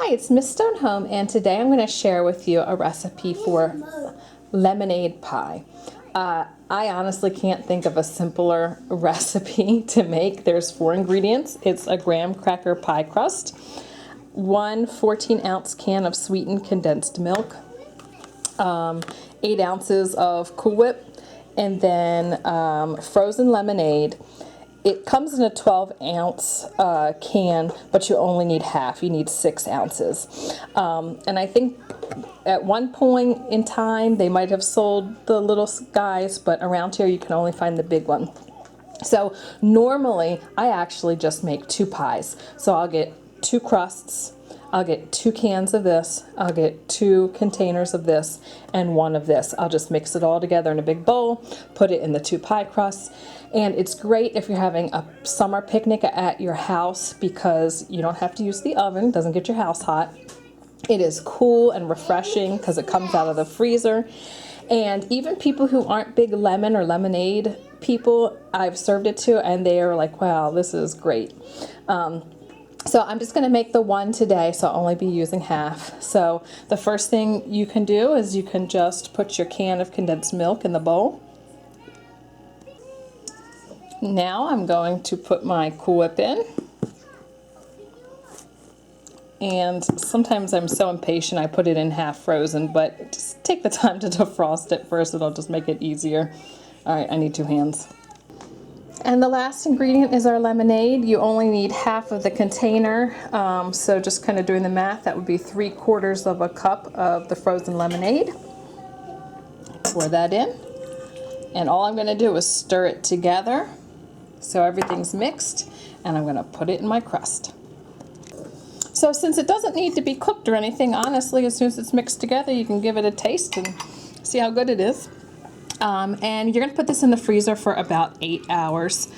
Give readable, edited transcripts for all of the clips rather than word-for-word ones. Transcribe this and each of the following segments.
Hi, it's Miss Stonehome, and today I'm going to share with you a recipe for lemonade pie. I honestly can't think of a simpler recipe to make. There's 4 ingredients. It's a graham cracker pie crust, 1 14-ounce can of sweetened condensed milk, 8 ounces of Cool Whip, and then frozen lemonade. It comes in a 12-ounce can, but you only need half. You need 6 ounces. And I think at one point in time they might have sold the little guys, but around here you can only find the big one. So normally I actually just make 2 pies. So I'll get 2 crusts, I'll get 2 cans of this, I'll get 2 containers of this, and 1 of this. I'll just mix it all together in a big bowl, put it in the 2 pie crusts, and it's great if you're having a summer picnic at your house because you don't have to use the oven, it doesn't get your house hot. It is cool and refreshing because it comes out of the freezer. And even people who aren't big lemon or lemonade people, I've served it to, and they are like, wow, this is great. So I'm just going to make the 1 today, so I'll only be using half. So the first thing you can do is you can just put your can of condensed milk in the bowl. Now I'm going to put my Cool Whip in. And sometimes I'm so impatient I put it in half frozen, but just take the time to defrost it first, it'll just make it easier. Alright, I need 2 hands. And the last ingredient is our lemonade. You only need half of the container, so just kind of doing the math, that would be 3/4 of a cup of the frozen lemonade. Pour that in, and all I'm going to do is stir it together so everything's mixed, and I'm going to put it in my crust. So since it doesn't need to be cooked or anything, honestly, as soon as it's mixed together, you can give it a taste and see how good it is. And you're going to put this in the freezer for about 8 hours.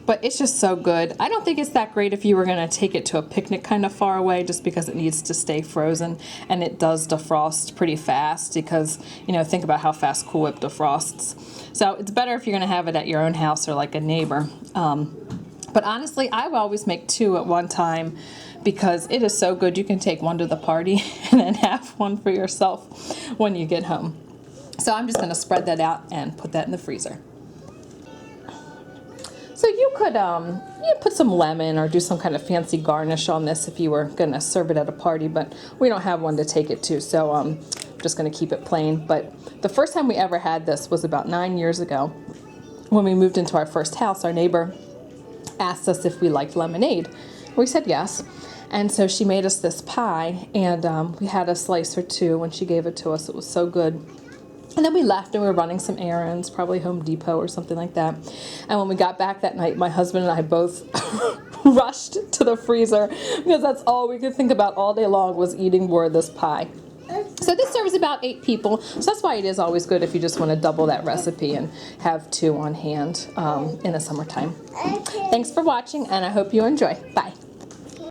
But it's just so good. I don't think it's that great if you were going to take it to a picnic kind of far away, just because it needs to stay frozen, and it does defrost pretty fast because, you know, think about how fast Cool Whip defrosts. So it's better if you're going to have it at your own house or like a neighbor. But honestly, I will always make 2 at one time because it is so good. You can take 1 to the party and then have 1 for yourself when you get home. So I'm just going to spread that out and put that in the freezer. So you could put some lemon or do some kind of fancy garnish on this if you were going to serve it at a party, but we don't have one to take it to, so I'm just going to keep it plain. But the first time we ever had this was about 9 years ago. When we moved into our first house, our neighbor asked us if we liked lemonade. We said yes, and so she made us this pie, and we had a slice or 2 when she gave it to us. It was so good. And then we left and we were running some errands, probably Home Depot or something like that. And when we got back that night, my husband and I both rushed to the freezer because that's all we could think about all day long was eating more of this pie. So this serves about 8 people, so that's why it is always good if you just want to double that recipe and have 2 on hand in the summertime. Thanks for watching, and I hope you enjoy. Bye.